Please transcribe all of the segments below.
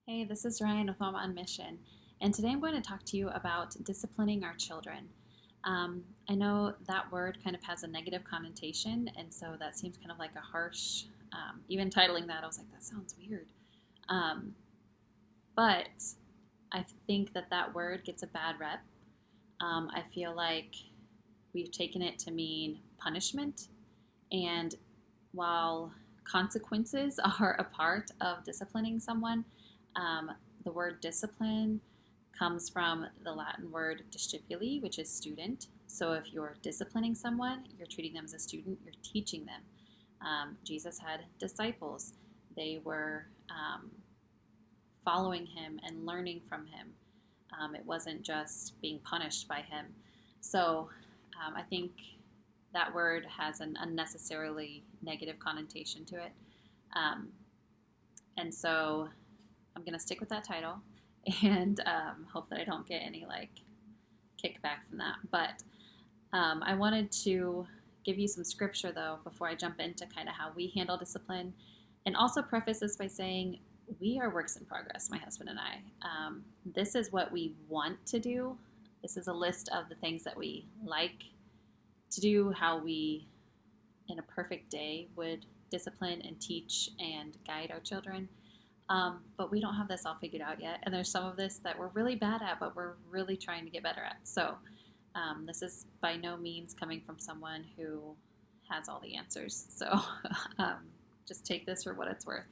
Hey, this is Ryan with Mama on Mission, and today I'm going to talk to you about disciplining our children. I know that word kind of has a negative connotation, and so that seems kind of like a harsh, even titling that, I was like, that sounds weird. Um, but I think that word gets a bad rep. I feel like we've taken it to mean punishment, and while consequences are a part of disciplining someone, um, the word discipline comes from the Latin word discipuli, which is student. So if you're disciplining someone, you're treating them as a student, you're teaching them. Jesus had disciples, they were following him and learning from him. It wasn't just being punished by him. So I think that word has an unnecessarily negative connotation to it. Um, and so I'm going to stick with that title and hope that I don't get any kickback from that. But I wanted to give you some scripture though before I jump into kind of how we handle discipline, and also preface this by saying we are works in progress, my husband and I. This is what we want to do. This is a list of the things that we like to do, how we, in a perfect day, would discipline and teach and guide our children. But we don't have this all figured out yet. And there's some of this that we're really bad at, but we're really trying to get better at. So this is by no means coming from someone who has all the answers. So um, just take this for what it's worth.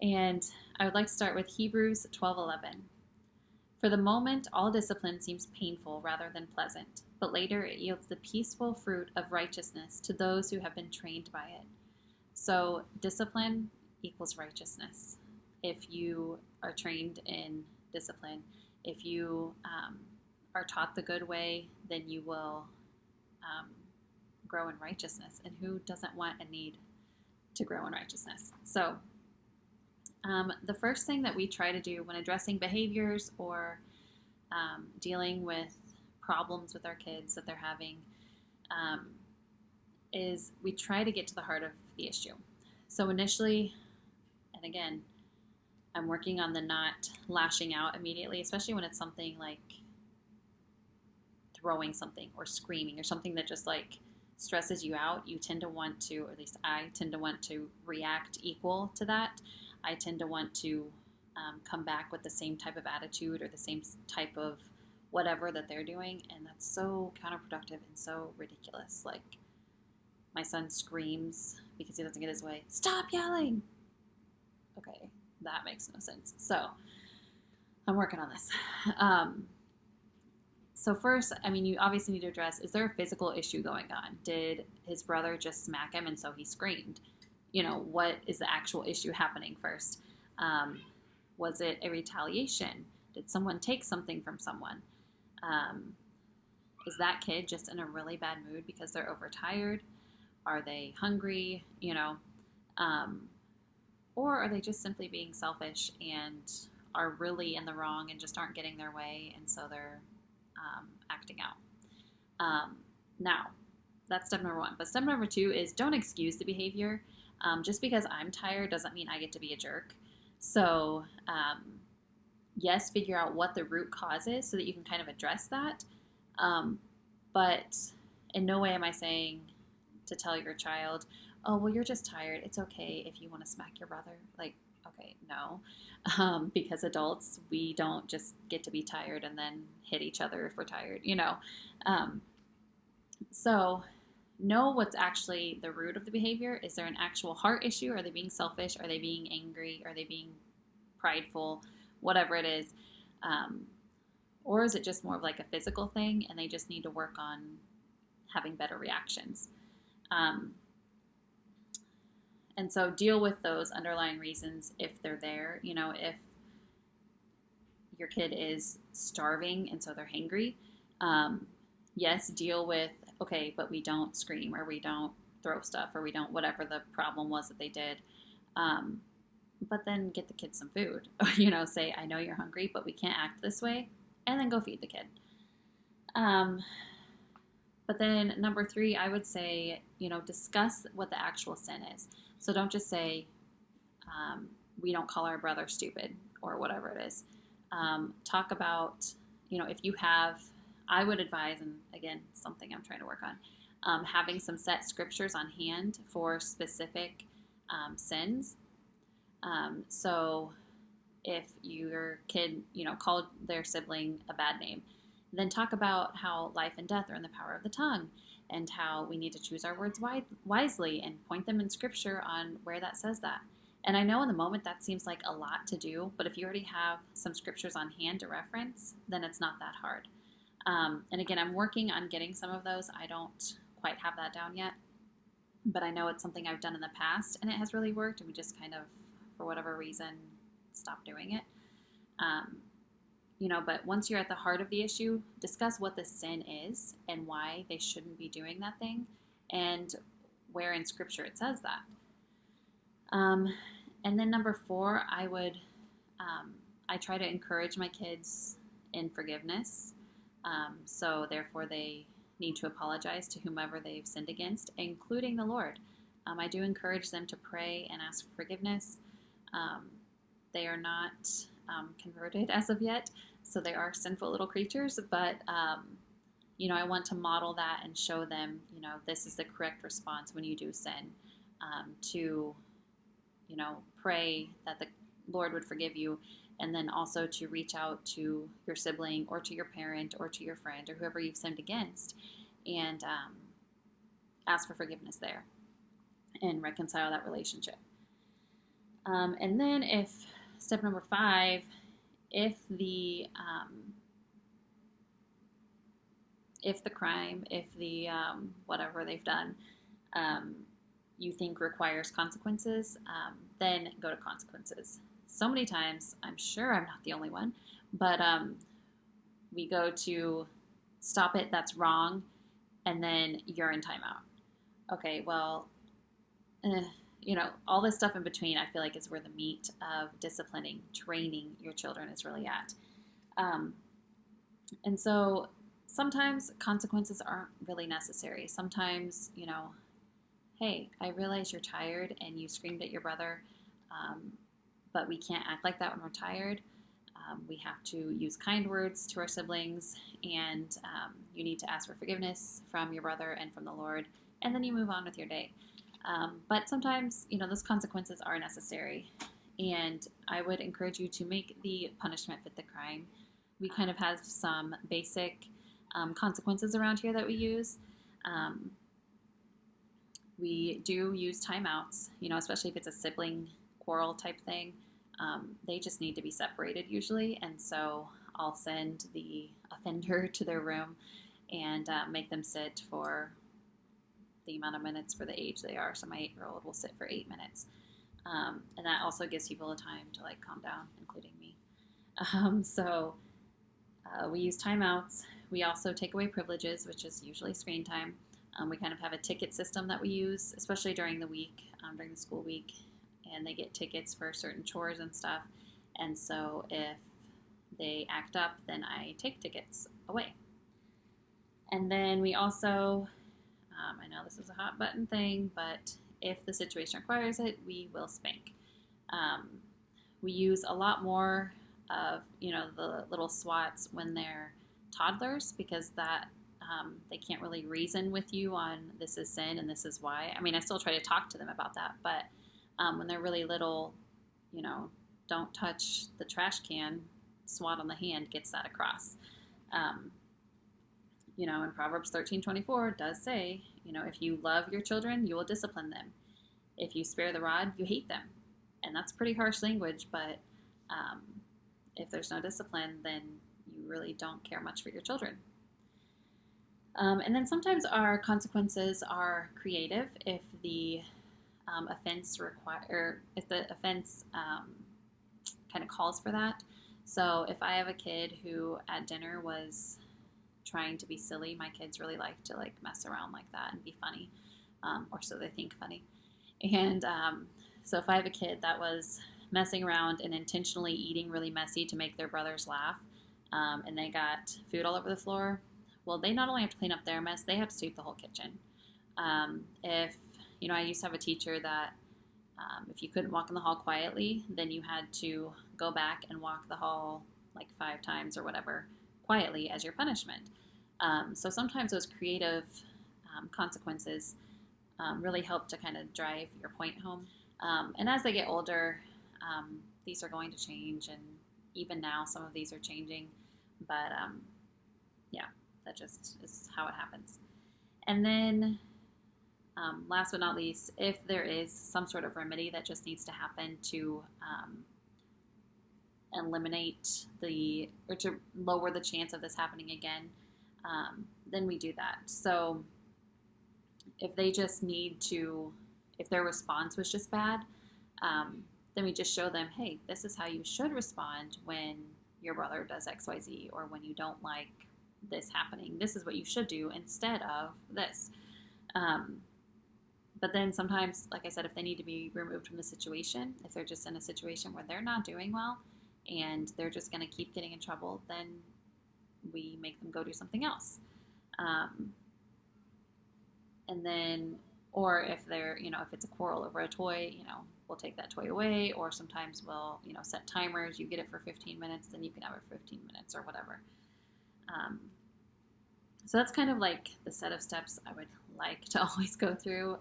And I would like to start with Hebrews 12:11. For the moment, all discipline seems painful rather than pleasant, but later it yields the peaceful fruit of righteousness to those who have been trained by it. So discipline equals righteousness. If you are trained in discipline, if you are taught the good way, then you will grow in righteousness. And who doesn't want a need to grow in righteousness? So the first thing that we try to do when addressing behaviors or dealing with problems with our kids that they're having um, is we try to get to the heart of the issue. So initially, and again, I'm working on the not lashing out immediately, especially when it's something like throwing something or screaming or something that just like stresses you out. You tend to want to, or at least I tend to want to react equal to that. I tend to want to come back with the same type of attitude or the same type of whatever that they're doing, and that's so counterproductive and so ridiculous. Like, my son screams because he doesn't get his way. Stop yelling! Okay, that makes no sense. So, I'm working on this. So first, I mean, you obviously need to address, is there a physical issue going on? Did his brother just smack him and so he screamed? What is the actual issue happening first? Was it a retaliation? Did someone take something from someone? Is that kid just in a really bad mood because they're overtired? Are they hungry? Or are they just simply being selfish and are really in the wrong and just aren't getting their way, and so they're acting out? Now, that's step number one. But step number two is don't excuse the behavior. Just because I'm tired doesn't mean I get to be a jerk. So, yes, figure out what the root cause is so that you can kind of address that. But in no way am I saying to tell your child, oh, well, you're just tired. It's okay if you want to smack your brother. Like, okay, no. Because adults, we don't just get to be tired and then hit each other if we're tired. So know what's actually the root of the behavior. Is there an actual heart issue? Are they being selfish? Are they being angry? Are they being prideful? Whatever it is. Or is it just more of like a physical thing and they just need to work on having better reactions? And so deal with those underlying reasons if they're there. If your kid is starving and so they're hangry, yes, deal with, okay, but we don't scream or we don't throw stuff or we don't whatever the problem was that they did. But then get the kid some food. Or, say, I know you're hungry, but we can't act this way. And then go feed the kid. But then number three, I would say, discuss what the actual sin is. So don't just say, we don't call our brother stupid or whatever it is. Talk about, if you have, I would advise, and again, something I'm trying to work on, having some set scriptures on hand for specific sins. So if your kid, called their sibling a bad name, then talk about how life and death are in the power of the tongue, and how we need to choose our words wisely, and point them in scripture on where that says that. And I know in the moment that seems like a lot to do, but if you already have some scriptures on hand to reference, then it's not that hard. And again, I'm working on getting some of those. I don't quite have that down yet, but I know it's something I've done in the past, and it has really worked, and we just kind of, for whatever reason, stopped doing it. But once you're at the heart of the issue, discuss what the sin is and why they shouldn't be doing that thing, and where in scripture it says that. And then number 4, I try to encourage my kids in forgiveness. So therefore they need to apologize to whomever they've sinned against, including the Lord. I do encourage them to pray and ask for forgiveness. They are not converted as of yet, so they are sinful little creatures, but I want to model that and show them, this is the correct response when you do sin, to pray that the Lord would forgive you, and then also to reach out to your sibling or to your parent or to your friend or whoever you've sinned against, and ask for forgiveness there and reconcile that relationship. And then step number 5, if the crime, whatever they've done, you think requires consequences, then go to consequences. So many times, I'm sure I'm not the only one, but we go to stop it, that's wrong, and then you're in timeout. Okay, well, all this stuff in between, I feel like is where the meat of disciplining, training your children is really at. And so sometimes consequences aren't really necessary. Sometimes, hey, I realize you're tired and you screamed at your brother, but we can't act like that when we're tired. We have to use kind words to our siblings, and you need to ask for forgiveness from your brother and from the Lord, and then you move on with your day. But sometimes, those consequences are necessary, and I would encourage you to make the punishment fit the crime. We kind of have some basic consequences around here that we use. We do use timeouts, especially if it's a sibling quarrel type thing. They just need to be separated usually, and so I'll send the offender to their room and make them sit for the amount of minutes for the age they are. So my 8-year-old will sit for 8 minutes. And that also gives people the time to calm down, including me. So we use timeouts. We also take away privileges, which is usually screen time. We kind of have a ticket system that we use, especially during the week, during the school week, and they get tickets for certain chores and stuff. And so if they act up, then I take tickets away. And then we also, I know this is a hot button thing, but if the situation requires it, we will spank. We use a lot more of, the little swats when they're toddlers, because that they can't really reason with you on this is sin and this is why. I mean, I still try to talk to them about that, but when they're really little, don't touch the trash can, swat on the hand gets that across. And Proverbs 13:24 does say, if you love your children, you will discipline them. If you spare the rod, you hate them. And that's pretty harsh language, but if there's no discipline, then you really don't care much for your children. And then sometimes our consequences are creative if the offense kind of calls for that. So if I have a kid who at dinner was trying to be silly, my kids really like to mess around like that and be funny, or so they think funny. And so if I have a kid that was messing around and intentionally eating really messy to make their brothers laugh, and they got food all over the floor, well, they not only have to clean up their mess, they have to sweep the whole kitchen. If, I used to have a teacher that If you couldn't walk in the hall quietly, then you had to go back and walk the hall like 5 times or whatever quietly as your punishment. So sometimes those creative consequences really help to kind of drive your point home. And as they get older, these are going to change, and even now some of these are changing. But yeah, that just is how it happens. And then last but not least, if there is some sort of remedy that just needs to happen to eliminate or to lower the chance of this happening again, then we do that. So if they just need to, if their response was just bad, then we just show them, hey, this is how you should respond when your brother does XYZ, or when you don't like this happening. This is what you should do instead of this. But then sometimes, like I said, if they need to be removed from the situation, if they're just in a situation where they're not doing well and they're just going to keep getting in trouble, then we make them go do something else. And then, or if they're, if it's a quarrel over a toy, we'll take that toy away, or sometimes we'll, set timers. You get it for 15 minutes, then you can have it for 15 minutes or whatever. So that's kind of like the set of steps I would like to always go through.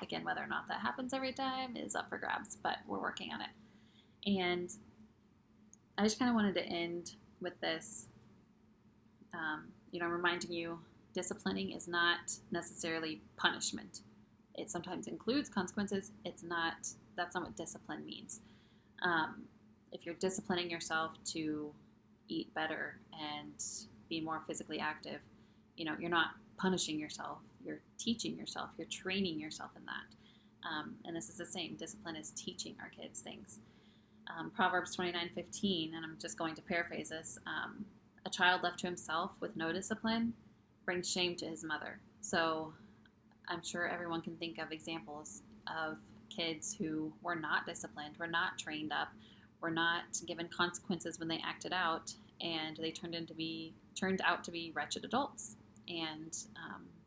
Again, whether or not that happens every time is up for grabs, but we're working on it. And I just kind of wanted to end with this, reminding you, disciplining is not necessarily punishment. It sometimes includes consequences. That's not what discipline means. If you're disciplining yourself to eat better and be more physically active, you're not punishing yourself. You're teaching yourself. You're training yourself in that. And this is the same. Discipline is teaching our kids things. Proverbs 29:15, and I'm just going to paraphrase this. A child left to himself with no discipline brings shame to his mother. So I'm sure everyone can think of examples of kids who were not disciplined, were not trained up, were not given consequences when they acted out, and they turned out to be wretched adults. And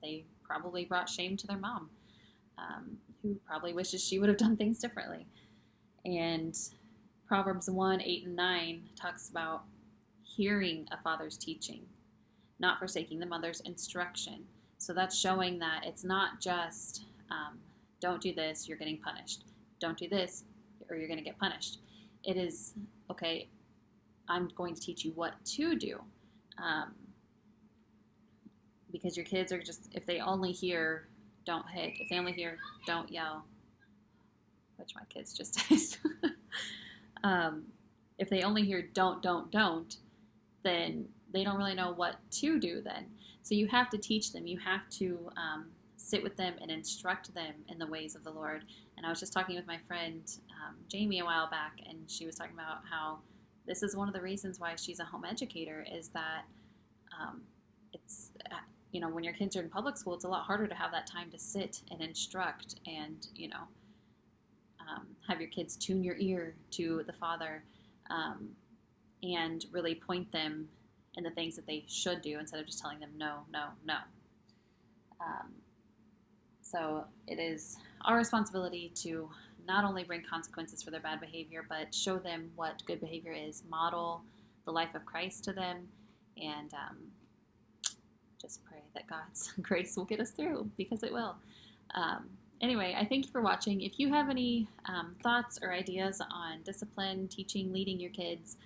they probably brought shame to their mom, who probably wishes she would have done things differently. And Proverbs 1:8 and 9 talks about hearing a father's teaching, not forsaking the mother's instruction. So that's showing that it's not just, don't do this, you're getting punished. Don't do this, or you're going to get punished. It is, okay, I'm going to teach you what to do. Because your kids are just, if they only hear, don't hit, if they only hear, don't yell, which my kids just did. If they only hear don't, then they don't really know what to do then. So you have to teach them. You have to sit with them and instruct them in the ways of the Lord. And I was just talking with my friend Jamie a while back, and she was talking about how this is one of the reasons why she's a home educator, is that it's, when your kids are in public school, it's a lot harder to have that time to sit and instruct and, have your kids tune your ear to the Father and really point them in the things that they should do instead of just telling them no. So it is our responsibility to not only bring consequences for their bad behavior, but show them what good behavior is, model the life of Christ to them, and just pray that God's grace will get us through, because it will. Anyway, I thank you for watching. If you have any thoughts or ideas on discipline, teaching, leading your kids,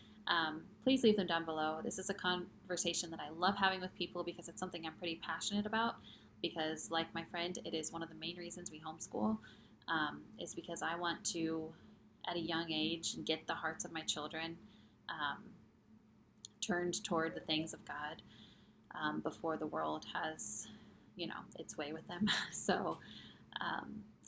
please leave them down below. This is a conversation that I love having with people because it's something I'm pretty passionate about, because like my friend, it is one of the main reasons we homeschool, is because I want to, at a young age, get the hearts of my children turned toward the things of God before the world has, its way with them. So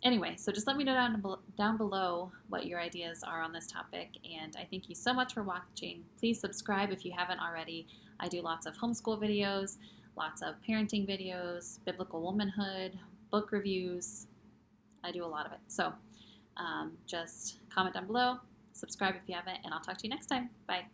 anyway, so just let me know down below what your ideas are on this topic, and I thank you so much for watching. Please subscribe if you haven't already. I do lots of homeschool videos, lots of parenting videos, biblical womanhood, book reviews. I do a lot of it. So just comment down below, subscribe if you haven't, and I'll talk to you next time. Bye.